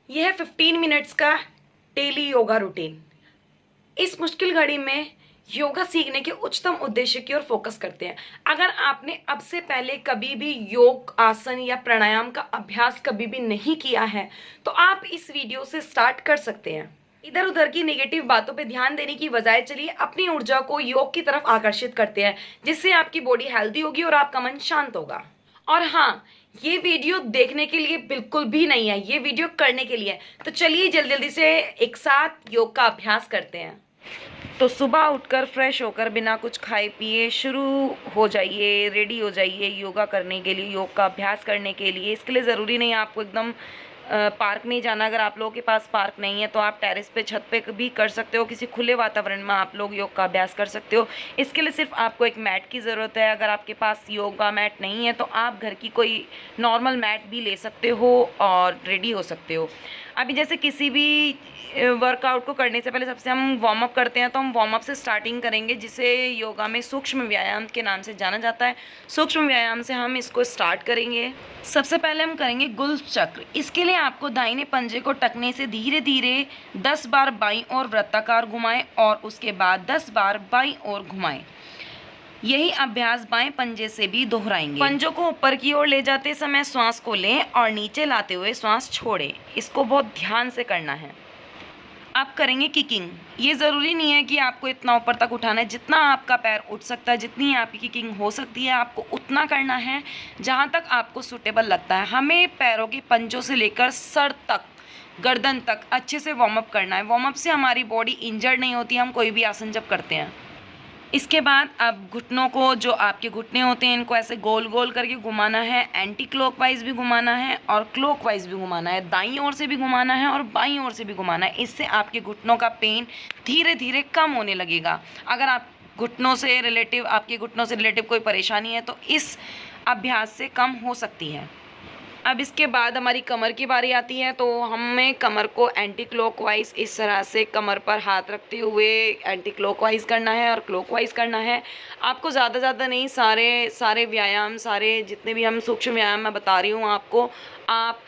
यह है 15 मिनट्स का डेली योगा रूटीन। इस मुश्किल घड़ी में योगा सीखने के उच्चतम उद्देश्य की ओर फोकस करते हैं। अगर आपने अब से पहले कभी भी योग, आसन या प्राणायाम का अभ्यास कभी भी नहीं किया है तो आप इस वीडियो से स्टार्ट कर सकते हैं। इधर उधर की नेगेटिव बातों पे ध्यान देने की बजाय चलिए अपनी ऊर्जा को योग की तरफ आकर्षित करते हैं, जिससे आपकी बॉडी हेल्दी होगी और आपका मन शांत होगा। और हाँ, ये वीडियो देखने के लिए बिल्कुल भी नहीं है, ये वीडियो करने के लिए है। तो चलिए जल्दी जल्दी से एक साथ योग का अभ्यास करते हैं। तो सुबह उठकर फ्रेश होकर बिना कुछ खाए पिए शुरू हो जाइए, रेडी हो जाइए योगा करने के लिए, योग का अभ्यास करने के लिए। इसके लिए ज़रूरी नहीं है आपको एकदम पार्क में ही जाना। अगर आप लोगों के पास पार्क नहीं है तो आप टेरेस पे, छत पे भी कर सकते हो। किसी खुले वातावरण में आप लोग योग का अभ्यास कर सकते हो। इसके लिए सिर्फ आपको एक मैट की ज़रूरत है। अगर आपके पास योगा मैट नहीं है तो आप घर की कोई नॉर्मल मैट भी ले सकते हो और रेडी हो सकते हो। अभी जैसे किसी भी वर्कआउट को करने से पहले सबसे हम वार्म अप करते हैं, तो हम वार्म अप से स्टार्टिंग करेंगे, जिसे योगा में सूक्ष्म व्यायाम के नाम से जाना जाता है। सूक्ष्म व्यायाम से हम इसको स्टार्ट करेंगे। सबसे पहले हम करेंगे गुल्फ चक्र। इसके लिए आपको दाहिने पंजे को टखने से धीरे धीरे 10 बार बाईं ओर वृत्ताकार घुमाएं और उसके बाद 10 बार बाईं ओर घुमाएं। यही अभ्यास बाएं पंजे से भी दोहराएंगे। पंजों को ऊपर की ओर ले जाते समय श्वास को लें और नीचे लाते हुए श्वास छोड़ें। इसको बहुत ध्यान से करना है। आप करेंगे किकिंग। ये ज़रूरी नहीं है कि आपको इतना ऊपर तक उठाना है, जितना आपका पैर उठ सकता है, जितनी आपकी किकिंग हो सकती है आपको उतना करना है, जहाँ तक आपको सूटेबल लगता है। हमें पैरों के पंजों से लेकर सर तक, गर्दन तक अच्छे से वार्म अप करना है। वार्म अप से हमारी बॉडी इंजर्ड नहीं होती हम कोई भी आसन जब करते हैं। इसके बाद अब घुटनों को, जो आपके घुटने होते हैं, इनको ऐसे गोल गोल करके घुमाना है। एंटी क्लॉकवाइज भी घुमाना है और क्लॉकवाइज भी घुमाना है। दाईं ओर से भी घुमाना है और बाईं ओर से भी घुमाना है। इससे आपके घुटनों का पेन धीरे धीरे कम होने लगेगा। अगर आपके घुटनों से रिलेटिव कोई परेशानी है तो इस अभ्यास से कम हो सकती है। अब इसके बाद हमारी कमर की बारी आती है, तो हमें कमर को एंटी क्लॉकवाइज इस तरह से कमर पर हाथ रखते हुए एंटी क्लॉकवाइज करना है और क्लॉकवाइज करना है। आपको ज़्यादा नहीं, सारे व्यायाम, सारे जितने भी हम सूक्ष्म व्यायाम मैं बता रही हूँ आपको, आप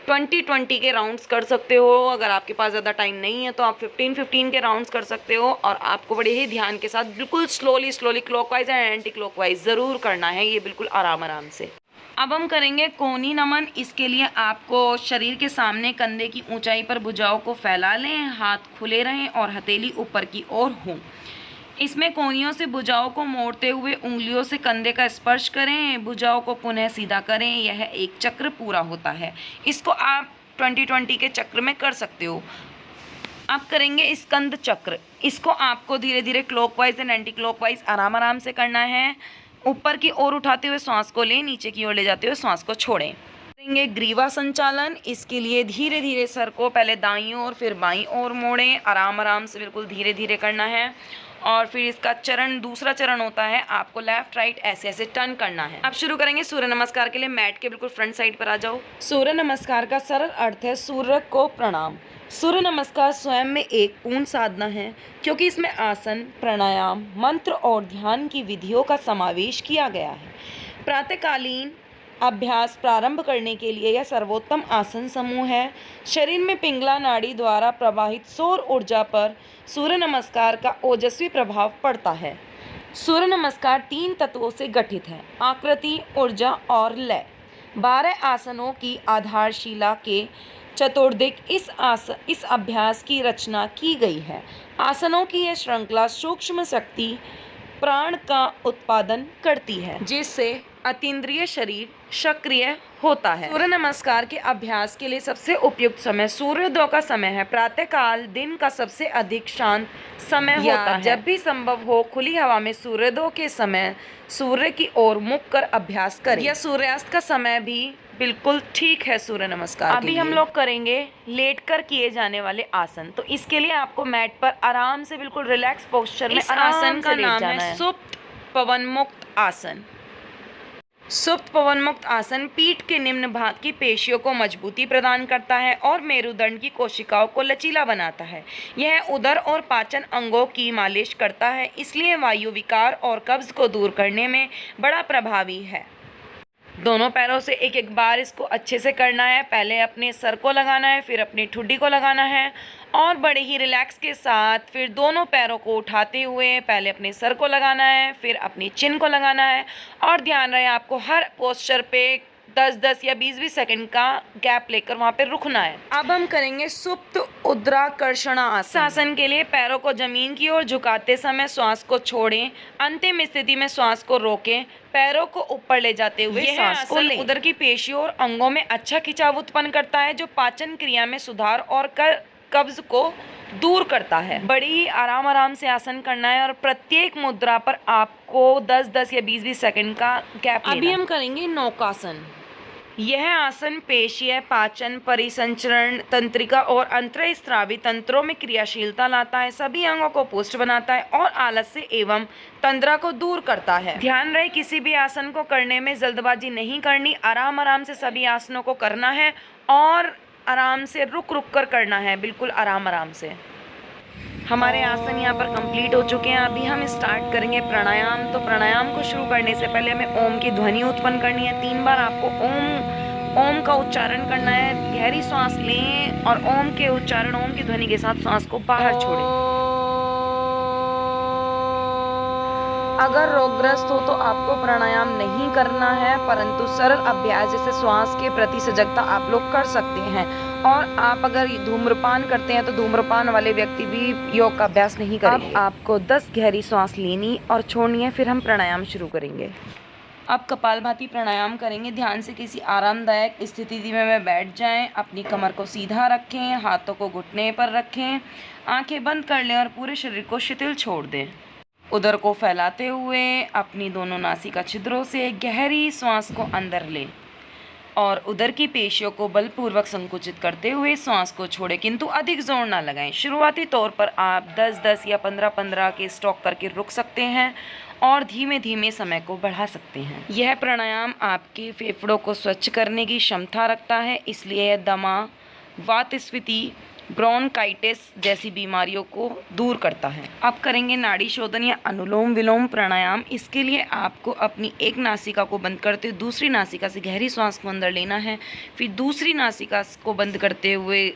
20-20 के राउंड्स कर सकते हो। अगर आपके पास ज़्यादा टाइम नहीं है तो आप 15-15 के राउंड्स कर सकते हो। और आपको बड़े ही ध्यान के साथ बिल्कुल slowly clockwise and anti clockwise ज़रूर करना है, ये बिल्कुल आराम से। अब हम करेंगे कोहनी नमन। इसके लिए आपको शरीर के सामने कंधे की ऊंचाई पर भुजाओं को फैला लें, हाथ खुले रहें और हथेली ऊपर की ओर हो। इसमें कोहनियों से भुजाओं को मोड़ते हुए उंगलियों से कंधे का स्पर्श करें, भुजाओं को पुनः सीधा करें। यह एक चक्र पूरा होता है। इसको आप 20-20 के चक्र में कर सकते हो। आप करेंगे स्कंद चक्र। इसको आपको धीरे धीरे क्लॉकवाइज एंड एंटी क्लॉकवाइज आराम से करना है। ऊपर की ओर उठाते हुए श्वास को लें, नीचे की ओर ले जाते हुए श्वास को छोड़ें। करेंगे ग्रीवा संचालन। इसके लिए धीरे धीरे सर को पहले दाईं ओर फिर बाईं ओर मोड़ें। आराम से बिल्कुल धीरे धीरे करना है। और फिर इसका दूसरा चरण होता है, आपको लेफ्ट राइट ऐसे टर्न करना है। अब शुरू करेंगे सूर्य नमस्कार के लिए। मैट के बिल्कुल फ्रंट साइड पर आ जाओ। सूर्य नमस्कार का सरल अर्थ है सूर्य को प्रणाम। सूर्य नमस्कार स्वयं में एक पूर्ण साधना है, क्योंकि इसमें आसन, प्राणायाम, मंत्र और ध्यान की विधियों का समावेश किया गया है। प्रातःकालीन अभ्यास प्रारंभ करने के लिए यह सर्वोत्तम आसन समूह है। शरीर में पिंगला नाड़ी द्वारा प्रवाहित सौर ऊर्जा पर सूर्य नमस्कार का ओजस्वी प्रभाव पड़ता है। सूर्य नमस्कार 3 तत्वों से गठित है: आकृति, ऊर्जा और लय। 12 आसनों की आधारशिला के चतुर्दिक इस अभ्यास की रचना की गई है। आसनों की यह श्रृंखला सूक्ष्म शक्ति प्राण का उत्पादन करती है, जिससे अतीन्द्रिय शरीर सक्रिय होता है। सूर्य नमस्कार के अभ्यास के लिए सबसे उपयुक्त समय सूर्योदय का समय है। प्रातःकाल दिन का सबसे अधिक शांत समय होता है। जब भी संभव हो खुली हवा में सूर्योदय के समय सूर्य की ओर मुख कर अभ्यास करें। यह सूर्यास्त का समय भी बिल्कुल ठीक है सूर्य नमस्कार। अभी हम लोग करेंगे लेटकर किए जाने वाले आसन। तो इसके लिए आपको मैट पर आराम से बिल्कुल रिलैक्स पोस्चर में आसन का नाम है सुप्त पवन मुक्त आसन। सुप्त पवन मुक्त आसन पीठ के निम्न भाग की पेशियों को मजबूती प्रदान करता है और मेरुदंड की कोशिकाओं को लचीला बनाता है। यह उदर और पाचन अंगों की मालिश करता है, इसलिए वायु विकार और कब्ज को दूर करने में बड़ा प्रभावी है। दोनों पैरों से एक एक बार इसको अच्छे से करना है। पहले अपने सर को लगाना है, फिर अपनी ठुड्डी को लगाना है और बड़े ही रिलैक्स के साथ फिर दोनों पैरों को उठाते हुए पहले अपने सर को लगाना है, फिर अपनी चिन को लगाना है। और ध्यान रहे आपको हर पोस्चर पे 10-10 या 20-20 सेकंड का गैप लेकर वहाँ पे रुकना है। अब हम करेंगे सुप्त उद्राकर्षण आसन। आसन के लिए पैरों को जमीन की ओर झुकाते समय श्वास को छोड़ें, अंतिम स्थिति में श्वास को रोकें, पैरों को ऊपर ले जाते हुए सांस को लें। उदर की पेशियों और अंगों में अच्छा खिंचाव उत्पन्न करता है जो पाचन क्रिया में सुधार और कब्ज को दूर करता है। बड़ी ही आराम से आसन करना है और प्रत्येक मुद्रा पर आपको 10-10 या 20-20 सेकंड का गैप लेना है। अभी हम करेंगे नौकासन। यह आसन पेशीय, पाचन, परिसंचरण तंत्रिका और अंतःस्रावी तंत्रों में क्रियाशीलता लाता है, सभी अंगों को पुष्ट बनाता है और आलस्य एवं तंद्रा को दूर करता है। ध्यान रहे किसी भी आसन को करने में जल्दबाजी नहीं करनी, आराम से सभी आसनों को करना है और आराम से रुक कर करना है, बिल्कुल आराम से। हमारे आसन यहाँ पर कंप्लीट हो चुके हैं। अभी हम स्टार्ट करेंगे प्राणायाम। तो प्राणायाम को शुरू करने से पहले हमें ओम की ध्वनि उत्पन्न करनी है। 3 बार आपको ओम का उच्चारण करना है। गहरी सांस लें और ओम के उच्चारण, ओम की ध्वनि के साथ सांस को बाहर छोड़ें। अगर रोगग्रस्त हो तो आपको प्राणायाम नहीं करना है, परंतु सरल अभ्यास जैसे श्वास के प्रति सजगता आप लोग कर सकते हैं। और आप अगर धूम्रपान करते हैं तो धूम्रपान वाले व्यक्ति भी योग का अभ्यास नहीं करेंगे। अब आपको 10 गहरी सांस लेनी और छोड़नी है, फिर हम प्राणायाम शुरू करेंगे। अब कपालभाति प्राणायाम करेंगे। ध्यान से किसी आरामदायक स्थिति में बैठ जाएं, अपनी कमर को सीधा रखें, हाथों को घुटने पर रखें, आंखें बंद कर लें और पूरे शरीर को शिथिल छोड़ दें। उदर को फैलाते हुए अपनी दोनों नासिका छिद्रों से गहरी श्वास को अंदर लें और उदर की पेशियों को बलपूर्वक संकुचित करते हुए श्वास को छोड़ें, किंतु अधिक जोर ना लगाएं। शुरुआती तौर पर आप 10-10 या 15-15 के स्टॉक करके रुक सकते हैं और धीमे धीमे समय को बढ़ा सकते हैं। यह प्राणायाम आपके फेफड़ों को स्वच्छ करने की क्षमता रखता है, इसलिए यह दमा, वातस्फीति, ब्रोंकाइटिस जैसी बीमारियों को दूर करता है। अब करेंगे नाड़ी शोधन या अनुलोम विलोम प्राणायाम। इसके लिए आपको अपनी एक नासिका को बंद करते हुए दूसरी नासिका से गहरी सांस को अंदर लेना है, फिर दूसरी नासिका को बंद करते हुए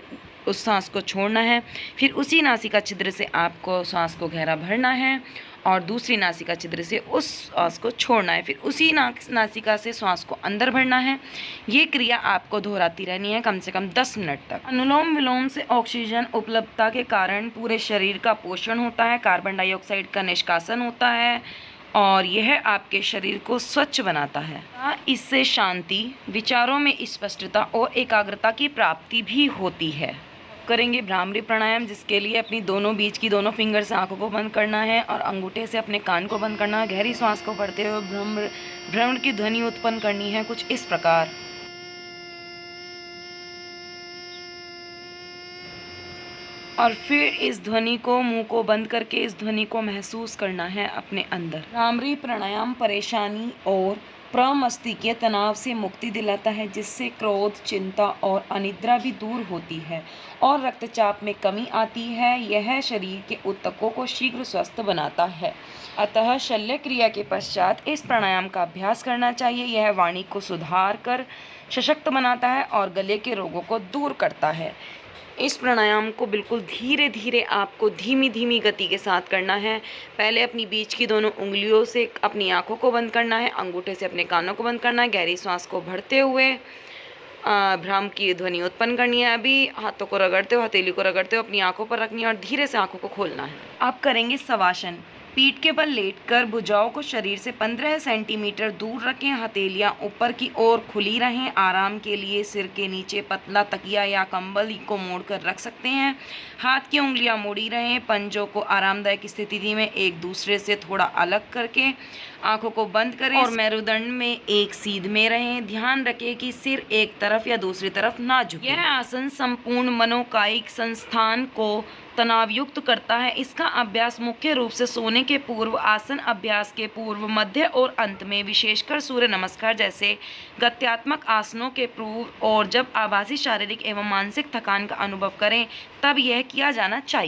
उस सांस को छोड़ना है, फिर उसी नासिका छिद्र से आपको सांस को गहरा भरना है और दूसरी नासिका छिद्र से उस श्वास को छोड़ना है, फिर उसी नासिका से श्वास को अंदर भरना है। ये क्रिया आपको दोहराती रहनी है कम से कम 10 मिनट तक। अनुलोम विलोम से ऑक्सीजन उपलब्धता के कारण पूरे शरीर का पोषण होता है, कार्बन डाइऑक्साइड का निष्कासन होता है और यह आपके शरीर को स्वच्छ बनाता है। इससे शांति, विचारों में स्पष्टता और एकाग्रता की प्राप्ति भी होती है। करेंगे भ्रामरी प्राणायाम, जिसके लिए अपनी बीच की दोनों फिंगर से आंखों को बंद करना है और अंगूठे से अपने कान को बंद करना है। गहरी सांस को भरते हुए भ्रमण की ध्वनि उत्पन्न करनी है कुछ इस प्रकार। और फिर इस ध्वनि को, मुंह को बंद करके इस ध्वनि को महसूस करना है अपने अंदर। भ्रामरी प्राणायाम परेशानी और प्रमस्तिष्कीय तनाव से मुक्ति दिलाता है, जिससे क्रोध, चिंता और अनिद्रा भी दूर होती है और रक्तचाप में कमी आती है। यह शरीर के ऊतकों को शीघ्र स्वस्थ बनाता है, अतः शल्य क्रिया के पश्चात इस प्राणायाम का अभ्यास करना चाहिए। यह वाणी को सुधार कर सशक्त बनाता है और गले के रोगों को दूर करता है। इस प्राणायाम को बिल्कुल धीरे धीरे आपको धीमी गति के साथ करना है। पहले अपनी बीच की दोनों उंगलियों से अपनी आंखों को बंद करना है, अंगूठे से अपने कानों को बंद करना है, गहरी सांस को भरते हुए भ्राम की ध्वनि उत्पन्न करनी है। अभी हाथों को रगड़ते हो, हथेली को रगड़ते हो अपनी आंखों पर रखनी है और धीरे से आंखों को खोलना है। आप करेंगे शवासन। पीठ के बल लेटकर भुजाओं को शरीर से 15 सेंटीमीटर दूर रखें, हथेलियां ऊपर की ओर खुली रहें। आराम के लिए सिर के नीचे पतला तकिया या कंबल को मोड़कर रख सकते हैं। हाथ की उंगलियां मुड़ी रहें, पंजों को आरामदायक स्थिति में एक दूसरे से थोड़ा अलग करके आंखों को बंद करें और मेरुदंड में एक सीध में रहें। ध्यान रखें कि सिर एक तरफ या दूसरी तरफ ना झुके। यह आसन संपूर्ण मनोकायिक संस्थान को तनावयुक्त करता है। इसका अभ्यास मुख्य रूप से सोने के पूर्व, आसन अभ्यास के पूर्व, मध्य और अंत में, विशेषकर सूर्य नमस्कार जैसे गत्यात्मक आसनों के पूर्व और जब आभासी शारीरिक एवं मानसिक थकान का अनुभव करें तब यह किया जाना चाहिए।